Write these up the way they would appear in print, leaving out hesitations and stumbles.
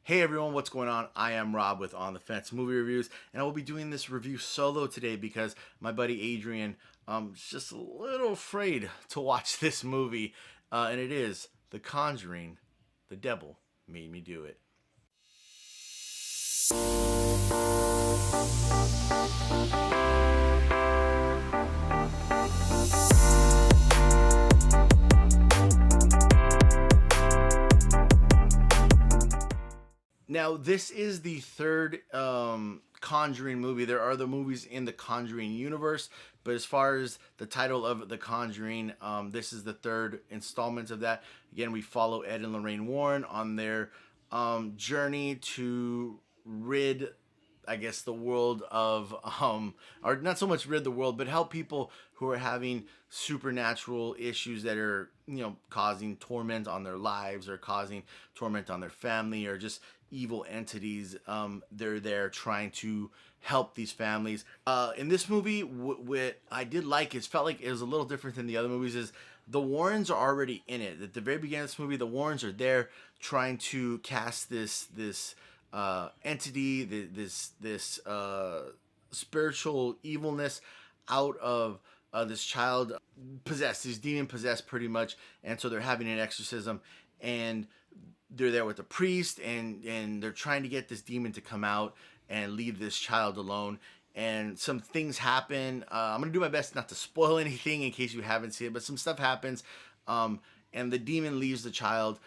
Hey everyone, what's going on? I am Rob with On the Fence Movie Reviews, and I will be doing this review solo today because my buddy Adrian is just a little afraid to watch this movie, and it is The Conjuring. The Devil Made Me Do It. Now, this is the third Conjuring movie. There are other movies in the Conjuring universe, but as far as the title of The Conjuring, this is the third installment of that. Again, we follow Ed and Lorraine Warren on their journey to rid, I guess, the world of, or not so much rid the world, but help people who are having supernatural issues that are, causing torment on their lives or causing torment on their family or just evil entities. They're there trying to help these families. In this movie, what I did like is felt like it was a little different than the other movies. Is the Warrens are already in it. At the very beginning of this movie, the Warrens are there trying to cast this entity, this spiritual evilness out of this child possessed, this demon possessed pretty much, and so they're having an exorcism, and they're there with the priest, and they're trying to get this demon to come out and leave this child alone. And some things happen. I'm gonna do my best not to spoil anything in case you haven't seen it, but some stuff happens, and the demon leaves the child.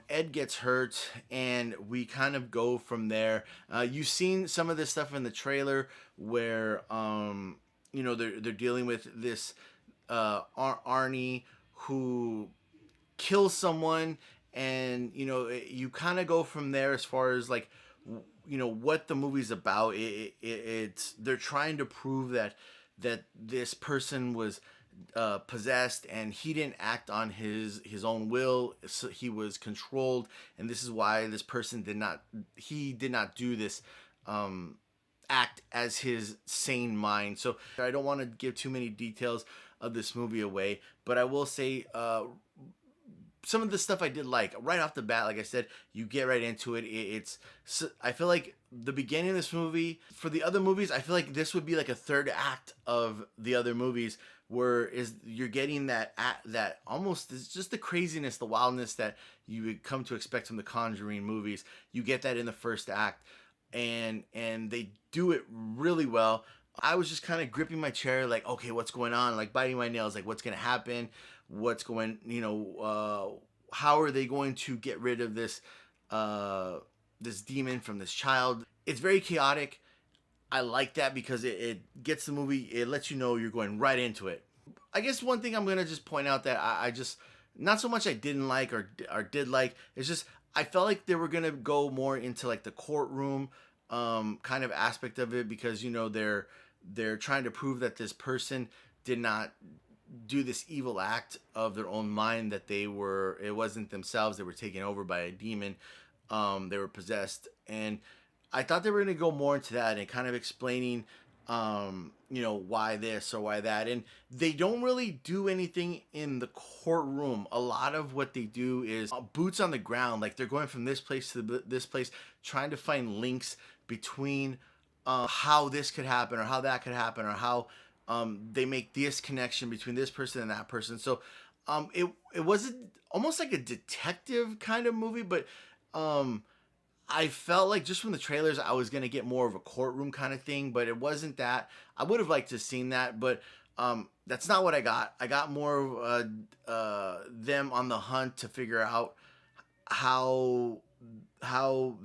Ed gets hurt, and we kind of go from there. You've seen some of this stuff in the trailer where they're dealing with this Arnie who kills someone, and you kind of go from there as far as like what the movie's about. It's they're trying to prove that this person was possessed, and he didn't act on his own will, so he was controlled, and this is why this person did not do this act as his sane mind. So I don't want to give too many details of this movie away, but I will say some of the stuff I did like right off the bat. Like I said, you get right into it. I feel like the beginning of this movie, for the other movies, I feel like this would be like a third act of the other movies, where you're getting that almost is just the craziness, the wildness that you would come to expect from the Conjuring movies. You get that in the first act, and they do it really well. I was just kind of gripping my chair, like, okay, what's going on? Like biting my nails, like what's gonna happen? What's going, how are they going to get rid of this this demon from this child? It's very chaotic. I like that because it gets the movie, it lets you know you're going right into it. I guess one thing I'm going to just point out that I just, not so much I didn't like or did like, it's just, I felt like they were going to go more into like the courtroom kind of aspect of it, because, they're trying to prove that this person did not do this evil act of their own mind, that it wasn't themselves, they were taken over by a demon, they were possessed. And I thought they were going to go more into that and kind of explaining, why this or why that. And they don't really do anything in the courtroom. A lot of what they do is boots on the ground. Like they're going from this place to this place, trying to find links between how this could happen or how that could happen, or how they make this connection between this person and that person. So it was almost like a detective kind of movie, but I felt like just from the trailers I was going to get more of a courtroom kind of thing, but it wasn't that. I would have liked to have seen that, but that's not what I got. I got more of them on the hunt to figure out how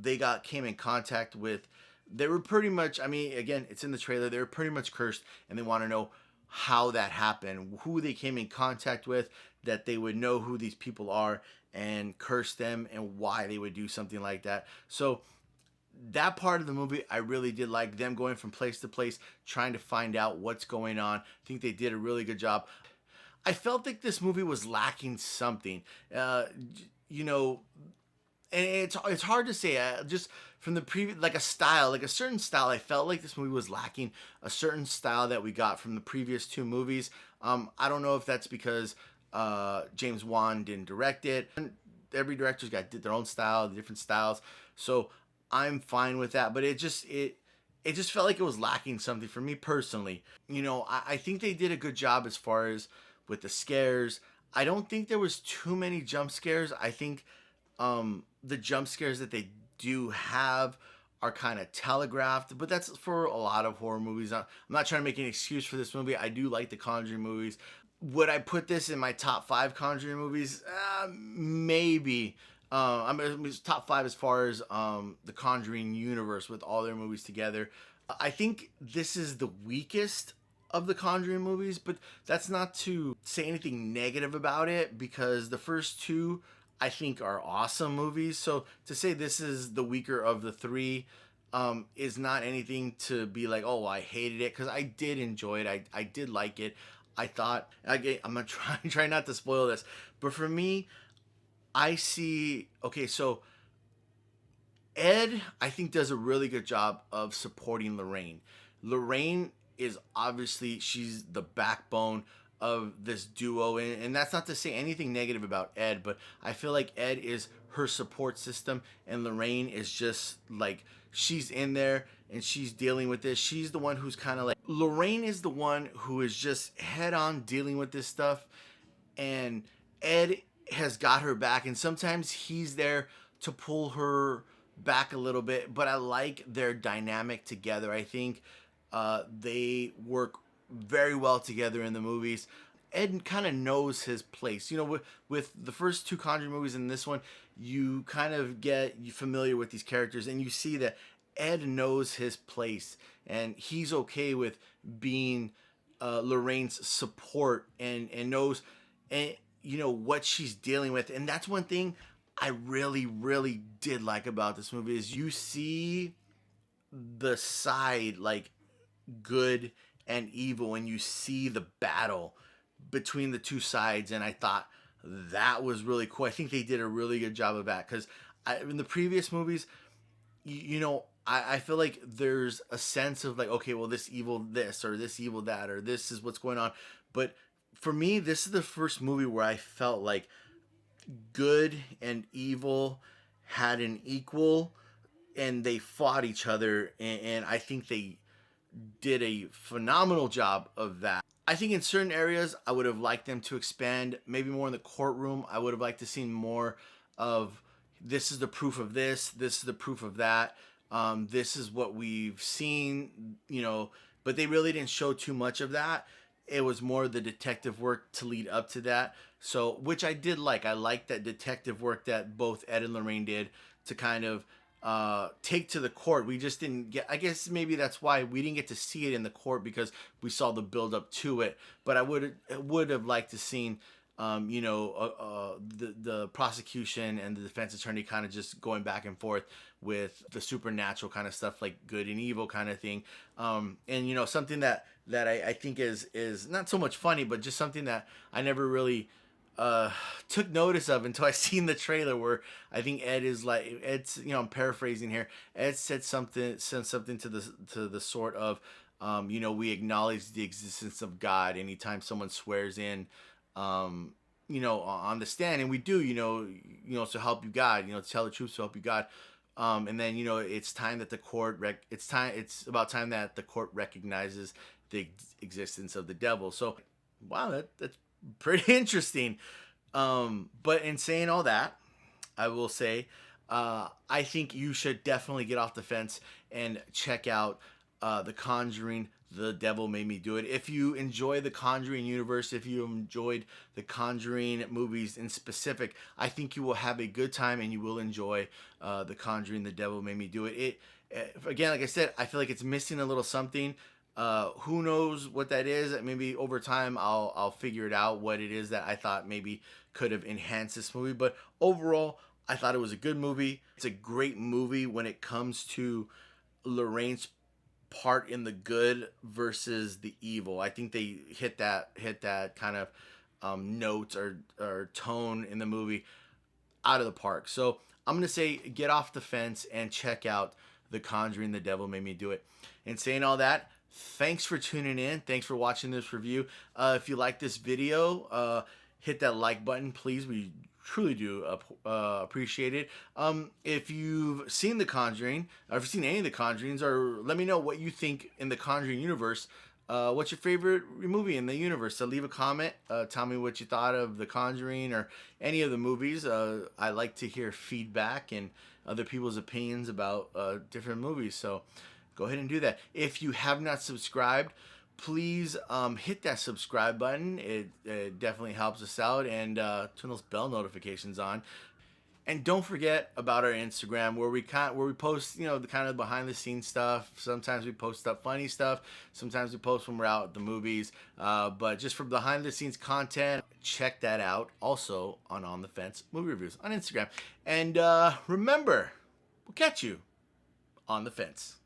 they came in contact with. They were pretty much, I mean, again, it's in the trailer, they were pretty much cursed, and they want to know how that happened, who they came in contact with, that they would know who these people are and curse them, and why they would do something like that. So that part of the movie I really did like, them going from place to place trying to find out what's going on. I think they did a really good job. I felt like this movie was lacking something, and it's hard to say, just from the previous, like a certain style. I felt like this movie was lacking a certain style that we got from the previous two movies. I don't know if that's because James Wan didn't direct it. Every director's got their own style, different styles, So I'm fine with that. But it just felt like it was lacking something for me personally. I think they did a good job as far as with the scares. I don't think there was too many jump scares. I think the jump scares that they do have are kind of telegraphed, but that's for a lot of horror movies. I'm not trying to make an excuse for this movie. I do like the Conjuring movies. Would I put this in my top 5 Conjuring movies? Maybe. It's top 5 as far as the Conjuring universe with all their movies together. I think this is the weakest of the Conjuring movies, but that's not to say anything negative about it because the first two I think are awesome movies. So to say this is the weaker of the three is not anything to be like, oh, I hated it, because I did enjoy it. I did like it. I thought, I'm gonna try not to spoil this, but for me, I see. Okay, so Ed, I think, does a really good job of supporting Lorraine. Lorraine is obviously, she's the backbone of this duo, and that's not to say anything negative about Ed, but I feel like Ed is her support system, and Lorraine is just like, she's in there and she's dealing with this. She's the one who's kind of like, Lorraine is the one who is just head on dealing with this stuff, and Ed has got her back, and sometimes he's there to pull her back a little bit. But I like their dynamic together. I think they work very well together in the movies. Ed kind of knows his place. With the first two Conjuring movies and this one, you kind of get familiar with these characters, and you see that Ed knows his place, and he's okay with being Lorraine's support, and knows and what she's dealing with. And that's one thing I really, really did like about this movie, is you see the side, like, good and evil, and you see the battle between the two sides, and I thought that was really cool. I think they did a really good job of that, because in the previous movies, I feel like there's a sense of like, okay, well, this evil this, or this evil that, or this is what's going on. But for me, this is the first movie where I felt like good and evil had an equal, and they fought each other, and I think they did a phenomenal job of that. I think in certain areas I would have liked them to expand, maybe more in the courtroom. I would have liked to see more of, this is the proof of this is the proof of that, this is what we've seen, but they really didn't show too much of that. It was more the detective work to lead up to that. So, which I did like. I liked that detective work that both Ed and Lorraine did to kind of take to the court. We just didn't get, I guess maybe that's why we didn't get to see it in the court, because we saw the build up to it. But I would have liked to seen the prosecution and the defense attorney kind of just going back and forth with the supernatural kind of stuff, like good and evil kind of thing. And something that I think is not so much funny, but just something that I never really took notice of until I seen the trailer, where I think Ed is like, I'm paraphrasing here. Ed said something to the sort of, we acknowledge the existence of God anytime someone swears in, on the stand, and we do, to help you God, to tell the truth, to help you God. And then, it's time that the court, it's about time that the court recognizes the existence of the devil. So, wow, that's pretty interesting. But in saying all that, I will say, I think you should definitely get off the fence and check out The Conjuring, The Devil Made Me Do It. If you enjoy the Conjuring universe, if you enjoyed the Conjuring movies in specific, I think you will have a good time, and you will enjoy The Conjuring, The Devil Made Me Do It. Again, like I said, I feel like it's missing a little something. Who knows what that is? Maybe over time I'll figure it out, what it is that I thought maybe could have enhanced this movie. But overall, I thought it was a good movie. It's a great movie when it comes to Lorraine's part in the good versus the evil. I think they hit that kind of note or tone in the movie out of the park. So I'm gonna say, get off the fence and check out The Conjuring, The Devil Made Me Do It. And saying all that, thanks for tuning in. Thanks for watching this review. If you like this video, hit that like button, please. We truly do appreciate it. If you've seen The Conjuring, or if you've seen any of The Conjurings, or let me know what you think in the Conjuring universe. What's your favorite movie in the universe? So leave a comment. Tell me what you thought of The Conjuring or any of the movies. I like to hear feedback and other people's opinions about different movies. So go ahead and do that. If you have not subscribed, please hit that subscribe button. It definitely helps us out, and turn those bell notifications on. And don't forget about our Instagram, where we post, the kind of behind the scenes stuff. Sometimes we post up funny stuff. Sometimes we post when we're out at the movies. But just for behind the scenes content, check that out. Also on the Fence Movie Reviews on Instagram. And remember, we'll catch you on the fence.